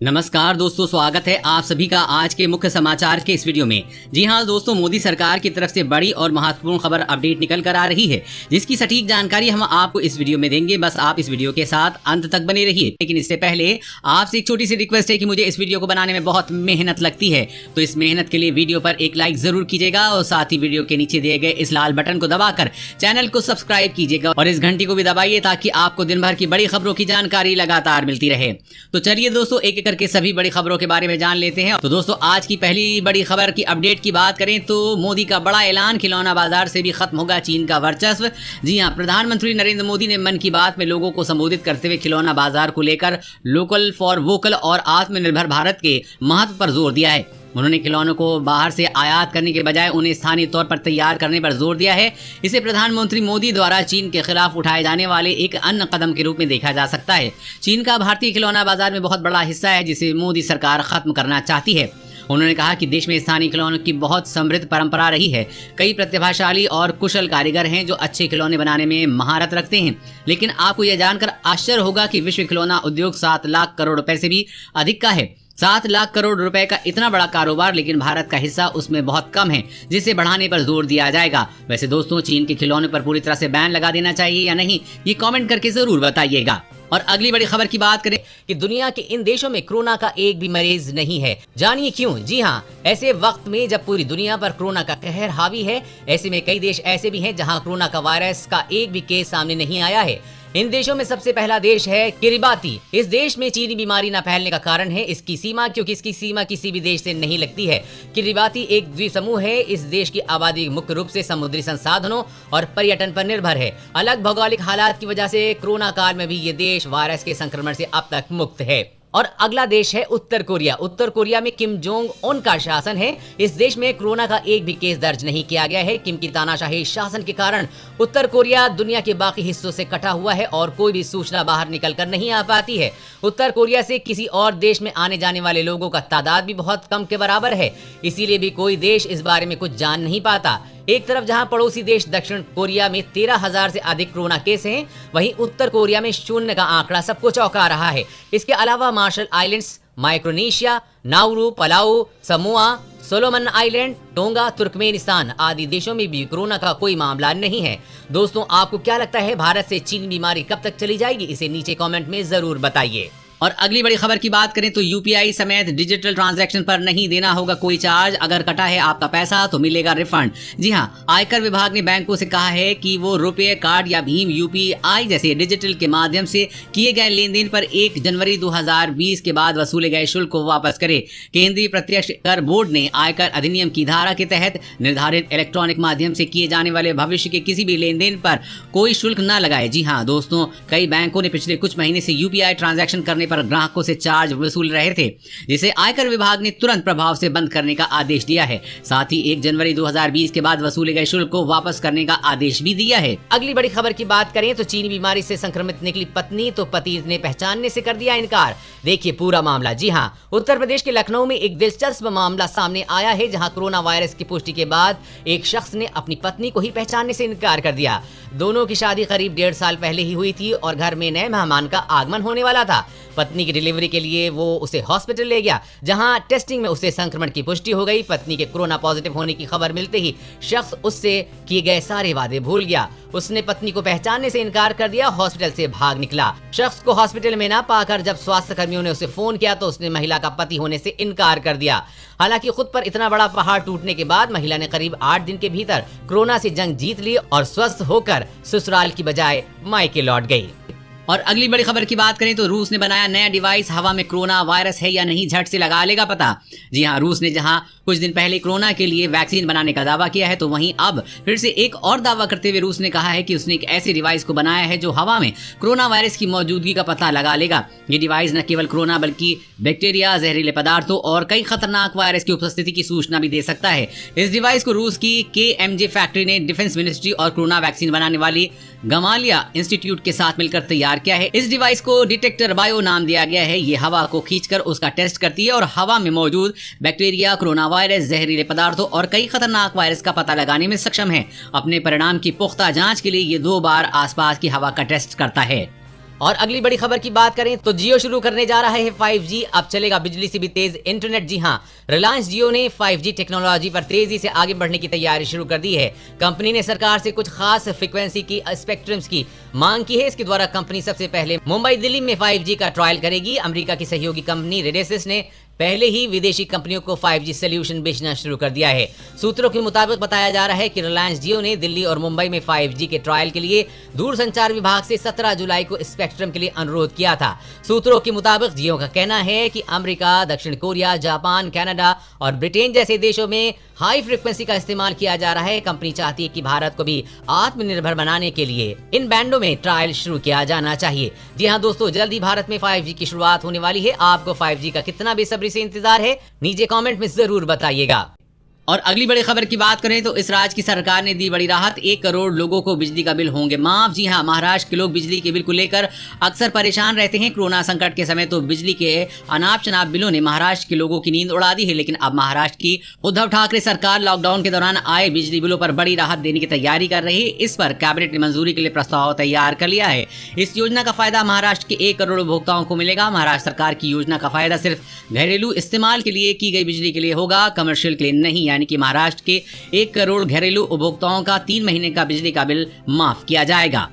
नमस्कार दोस्तों, स्वागत है आप सभी का आज के मुख्य समाचार के इस वीडियो में। जी हां दोस्तों, मोदी सरकार की तरफ से बड़ी और महत्वपूर्ण खबर अपडेट निकल कर आ रही है, जिसकी सटीक जानकारी हम आपको इस वीडियो में देंगे। बस आप इस वीडियो के साथ अंत तक बने रहिए। लेकिन इससे पहले आपसे एक छोटी सी रिक्वेस्ट है कि मुझे इस वीडियो को बनाने में बहुत मेहनत लगती है, तो इस मेहनत के लिए वीडियो पर एक लाइक जरूर कीजिएगा और साथ ही वीडियो के नीचे दिए गए इस लाल बटन को दबाकर चैनल को सब्सक्राइब कीजिएगा और इस घंटी को भी दबाइए ताकि आपको दिन भर की बड़ी खबरों की जानकारी लगातार मिलती रहे। तो चलिए दोस्तों, एक एक करके सभी बड़ी खबरों के बारे में जान लेते हैं। तो दोस्तों, आज की पहली बड़ी खबर की अपडेट की बात करें तो मोदी का बड़ा ऐलान, खिलौना बाजार से भी खत्म होगा चीन का वर्चस्व। जी हां, प्रधानमंत्री नरेंद्र मोदी ने मन की बात में लोगों को संबोधित करते हुए खिलौना बाजार को लेकर लोकल फॉर वोकल और आत्मनिर्भर भारत के महत्व पर जोर दिया है। उन्होंने खिलौनों को बाहर से आयात करने के बजाय उन्हें स्थानीय तौर पर तैयार करने पर जोर दिया है। इसे प्रधानमंत्री मोदी द्वारा चीन के खिलाफ उठाए जाने वाले एक अन्य कदम के रूप में देखा जा सकता है। चीन का भारतीय खिलौना बाजार में बहुत बड़ा हिस्सा है, जिसे मोदी सरकार खत्म करना चाहती है। उन्होंने कहा कि देश में स्थानीय खिलौनों की बहुत समृद्ध परंपरा रही है। कई प्रतिभाशाली और कुशल कारीगर हैं जो अच्छे खिलौने बनाने में महारत रखते हैं। लेकिन आपको यह जानकर आश्चर्य होगा कि विश्व खिलौना उद्योग 7 लाख करोड़ रुपए से भी अधिक का है। 7 लाख करोड़ रुपए का इतना बड़ा कारोबार, लेकिन भारत का हिस्सा उसमें बहुत कम है, जिसे बढ़ाने पर जोर दिया जाएगा। वैसे दोस्तों, चीन के खिलौनों पर पूरी तरह से बैन लगा देना चाहिए या नहीं, ये कमेंट करके जरूर बताइएगा। और अगली बड़ी खबर की बात करें कि दुनिया के इन देशों में कोरोना का एक भी मरीज नहीं है। जानिए क्यों। जी हां, ऐसे वक्त में जब पूरी दुनिया पर कोरोना का कहर हावी है, ऐसे में कई देश ऐसे भी हैं जहां कोरोना का वायरस का एक भी केस सामने नहीं आया है। इन देशों में सबसे पहला देश है किरिबाती। इस देश में चीनी बीमारी न फैलने का कारण है इसकी सीमा, क्योंकि इसकी सीमा किसी भी देश से नहीं लगती है। किरिबाती एक द्वीप समूह है। इस देश की आबादी मुख्य रूप से समुद्री संसाधनों और पर्यटन पर निर्भर है। अलग भौगोलिक हालात की वजह से कोरोना काल में भी ये देश वायरस के संक्रमण से अब तक मुक्त है। और अगला देश है उत्तर कोरिया। उत्तर कोरिया में किम जोंग उन का शासन है। इस देश में कोरोना का एक भी केस दर्ज नहीं किया गया है। किम की तानाशाही शासन के कारण उत्तर कोरिया दुनिया के बाकी हिस्सों से कटा हुआ है और कोई भी सूचना बाहर निकल कर नहीं आ पाती है। उत्तर कोरिया से किसी और देश में आने जाने वाले लोगों का तादाद भी बहुत कम के बराबर है, इसीलिए भी कोई देश इस बारे में कुछ जान नहीं पाता। एक तरफ जहां पड़ोसी देश दक्षिण कोरिया में 13,000 से अधिक कोरोना केस हैं, वहीं उत्तर कोरिया में 0 का आंकड़ा सबको चौंका रहा है। इसके अलावा Marshall Islands, Micronesia, Nauru, Palau, Samoa, Solomon island, tonga, Turkmenistan आदि देशों में भी कोरोना का कोई मामला नहीं है। दोस्तों, आपको क्या लगता है, भारत से चीन बीमारी कब तक चली जाएगी? इसे नीचे कमेंट में जरूर बताइए। और अगली बड़ी खबर की बात करें तो यूपीआई समेत डिजिटल ट्रांजैक्शन पर नहीं देना होगा कोई चार्ज। अगर कटा है आपका पैसा तो मिलेगा रिफंड। जी हां, आयकर विभाग ने बैंकों से कहा है कि वो रुपए कार्ड या भीम यूपीआई जैसे डिजिटल के माध्यम से किए गए लेन देन पर 1 जनवरी 2020 के बाद वसूले गए शुल्क को वापस करे। केंद्रीय प्रत्यक्ष कर बोर्ड ने आयकर अधिनियम की धारा के तहत निर्धारित इलेक्ट्रॉनिक माध्यम से किए जाने वाले भविष्य के किसी भी लेन देन पर कोई शुल्क न लगाए। जी हाँ दोस्तों, कई बैंकों ने पिछले कुछ महीने से यूपीआई ट्रांजैक्शन करने पर ग्राहकों से चार्ज वसूल रहे थे, जिसे आयकर विभाग ने तुरंत प्रभाव से बंद करने का आदेश दिया है। साथ ही 1 जनवरी 2020 के बाद वसूले गए शुल्क को वापस करने का आदेश भी दिया है। अगली बड़ी खबर की बात करें तो चीनी बीमारी से संक्रमित निकली पत्नी, तो पति ने पहचानने से कर दिया इनकार। देखिए पूरा मामला। जी हाँ, उत्तर प्रदेश के लखनऊ में एक दिलचस्प मामला सामने आया है, जहाँ कोरोना वायरस की पुष्टि के बाद एक शख्स ने अपनी पत्नी को ही पहचानने से इनकार कर दिया। दोनों की शादी करीब 1.5 साल पहले ही हुई थी और घर में नए मेहमान का आगमन होने वाला था। पत्नी की डिलीवरी के लिए वो उसे हॉस्पिटल ले गया, जहां टेस्टिंग में उसे संक्रमण की पुष्टि हो गई। पत्नी के कोरोना पॉजिटिव होने की खबर मिलते ही शख्स उससे किए गए सारे वादे भूल गया। उसने पत्नी को पहचानने से इनकार कर दिया, हॉस्पिटल से भाग निकला। शख्स को हॉस्पिटल में ना पाकर जब स्वास्थ्य कर्मियों ने उसे फोन किया तो उसने महिला का पति होने से इनकार कर दिया। हालांकि खुद पर इतना बड़ा पहाड़ टूटने के बाद महिला ने करीब 8 दिन के भीतर कोरोना से जंग जीत ली और स्वस्थ होकर ससुराल की बजाय मायके लौट गई। और अगली बड़ी खबर की बात करें तो रूस ने बनाया नया डिवाइस। हवा में कोरोना वायरस है या नहीं, झट से लगा लेगा पता। जी हां, रूस ने जहां कुछ दिन पहले कोरोना के लिए वैक्सीन बनाने का दावा किया है, तो वहीं अब फिर से एक और दावा करते हुए रूस ने कहा है कि उसने एक ऐसे डिवाइस को बनाया है जो हवा में कोरोना वायरस की मौजूदगी का पता लगा लेगा। ये डिवाइस न केवल कोरोना बल्कि बैक्टीरिया, जहरीले पदार्थों और कई खतरनाक वायरस की उपस्थिति की सूचना भी दे सकता है। इस डिवाइस को रूस की KMJ फैक्ट्री ने डिफेंस मिनिस्ट्री और कोरोना वैक्सीन बनाने वाली गमालिया इंस्टीट्यूट के साथ मिलकर तैयार किया है। इस डिवाइस को डिटेक्टर बायो नाम दिया गया है। ये हवा को खींचकर उसका टेस्ट करती है और हवा में मौजूद बैक्टीरिया, कोरोना वायरस, जहरीले पदार्थों और कई खतरनाक वायरस का पता लगाने में सक्षम है। अपने परिणाम की पुख्ता जांच के लिए ये 2 बार आसपास की हवा का टेस्ट करता है। और अगली बड़ी खबर की बात करें तो जियो शुरू करने जा रहा है 5G। अब चलेगा बिजली से भी तेज इंटरनेट। जी हां, रिलायंस जियो ने 5G टेक्नोलॉजी पर तेजी से आगे बढ़ने की तैयारी शुरू कर दी है। कंपनी ने सरकार से कुछ खास फ्रीक्वेंसी की स्पेक्ट्रम्स की मांग की है। इसके द्वारा कंपनी सबसे पहले मुंबई दिल्ली में 5G का ट्रायल करेगी। अमेरिका की सहयोगी कंपनी रेडेसिस ने पहले ही विदेशी कंपनियों को 5G सोल्यूशन बेचना शुरू कर दिया है। सूत्रों के मुताबिक बताया जा रहा है कि रिलायंस जियो ने दिल्ली और मुंबई में 5G के ट्रायल के लिए दूरसंचार विभाग से 17 जुलाई को स्पेक्ट्रम के लिए अनुरोध किया था। सूत्रों के मुताबिक जियो का कहना है कि अमेरिका, दक्षिण कोरिया, जापान, कनाडा और ब्रिटेन जैसे देशों में हाई फ्रीक्वेंसी का इस्तेमाल किया जा रहा है। कंपनी चाहती है कि भारत को भी आत्मनिर्भर बनाने के लिए इन बैंडों में ट्रायल शुरू किया जाना चाहिए। जी हाँ दोस्तों, जल्द ही भारत में 5G की शुरुआत होने वाली है। आपको 5G का कितना बेसब्री से इंतजार है, नीचे कमेंट में जरूर बताइएगा। और अगली बड़ी खबर की बात करें तो इस राज्य की सरकार ने दी बड़ी राहत। 1 करोड़ लोगों को बिजली का बिल होंगे माफ। जी हां, महाराष्ट्र के लोग बिजली के बिल को लेकर अक्सर परेशान रहते हैं। कोरोना संकट के समय तो बिजली के अनाप शनाप बिलों ने महाराष्ट्र के लोगों की नींद उड़ा दी है, लेकिन अब महाराष्ट्र की उद्धव ठाकरे सरकार लॉकडाउन के दौरान आए बिजली बिलों पर बड़ी राहत देने की तैयारी कर रही है। इस पर कैबिनेट ने मंजूरी के लिए प्रस्ताव तैयार कर लिया है। इस योजना का फायदा महाराष्ट्र के 1 करोड़ उपभोक्ताओं को मिलेगा। महाराष्ट्र सरकार की योजना का फायदा सिर्फ घरेलू इस्तेमाल के लिए की गई बिजली के लिए होगा, कमर्शियल के लिए नहीं। यानी कि महाराष्ट्र के 1 करोड़ घरेलू उपभोक्ताओं का 3 महीने का बिजली का बिल माफ किया जाएगा।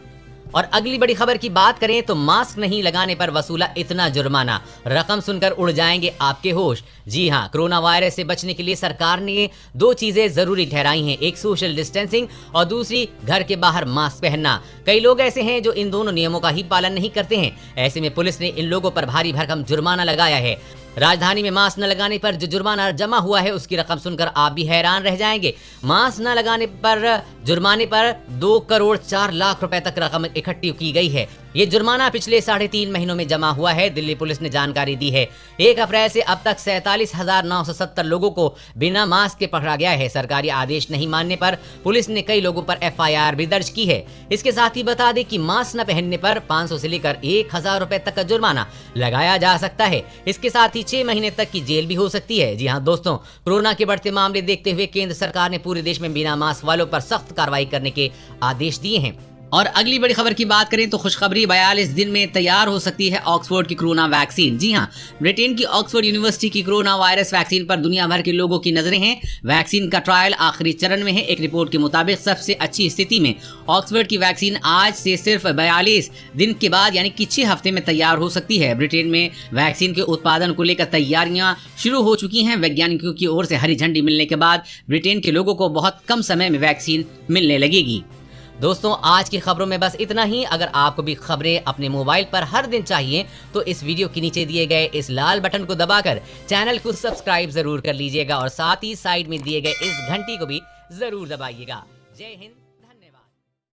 और अगली बड़ी खबर की बात करें तो मास्क नहीं लगाने पर वसूला इतना जुर्माना, रकम सुनकर उड़ जाएंगे आपके होश। जी हां, कोरोना वायरस से बचने के लिए सरकार ने 2 चीजें जरूरी ठहराई हैं, एक सोशल डिस्टेंसिंग और दूसरी घर के बाहर मास्क पहनना। कई लोग ऐसे हैं जो इन दोनों नियमों का ही पालन नहीं करते हैं। ऐसे में पुलिस ने इन लोगों पर भारी भरकम जुर्माना लगाया है। राजधानी में मास्क न लगाने पर जो जुर्माना जमा हुआ है उसकी रकम सुनकर आप भी हैरान रह जाएंगे। मास्क न लगाने पर जुर्माने पर 2 करोड़ 4 लाख रुपए तक रकम इकट्ठी की गई है। ये जुर्माना पिछले 3.5 महीनों में जमा हुआ है। दिल्ली पुलिस ने जानकारी दी है 1 अप्रैल से अब तक 47,970 लोगों को बिना मास्क के पकड़ा गया है। सरकारी आदेश नहीं मानने पर पुलिस ने कई लोगों पर FIR भी दर्ज की है। इसके साथ ही बता दें कि मास्क न पहनने पर 500 से लेकर 1,000 रुपए तक का जुर्माना लगाया जा सकता है। इसके साथ ही 6 महीने तक की जेल भी हो सकती है। जी हाँ दोस्तों, कोरोना के बढ़ते मामले देखते हुए केंद्र सरकार ने पूरे देश में बिना मास्क वालों पर सख्त कार्रवाई करने के आदेश दिए हैं। और अगली बड़ी खबर की बात करें तो खुशखबरी, 42 दिन में तैयार हो सकती है ऑक्सफोर्ड की कोरोना वैक्सीन। जी हां, ब्रिटेन की ऑक्सफोर्ड यूनिवर्सिटी की कोरोना वायरस वैक्सीन पर दुनिया भर के लोगों की नजरें हैं। वैक्सीन का ट्रायल आखिरी चरण में है। एक रिपोर्ट के मुताबिक सबसे अच्छी स्थिति में ऑक्सफोर्ड की वैक्सीन आज से सिर्फ 42 दिन के बाद यानी कि 6 हफ्ते में तैयार हो सकती है। ब्रिटेन में वैक्सीन के उत्पादन को लेकर तैयारियां शुरू हो चुकी हैं। वैज्ञानिकों की ओर से हरी झंडी मिलने के बाद ब्रिटेन के लोगों को बहुत कम समय में वैक्सीन मिलने लगेगी। दोस्तों, आज की खबरों में बस इतना ही। अगर आपको भी खबरें अपने मोबाइल पर हर दिन चाहिए तो इस वीडियो के नीचे दिए गए इस लाल बटन को दबाकर चैनल को सब्सक्राइब जरूर कर लीजिएगा और साथ ही साइड में दिए गए इस घंटी को भी जरूर दबाइएगा। जय हिंद।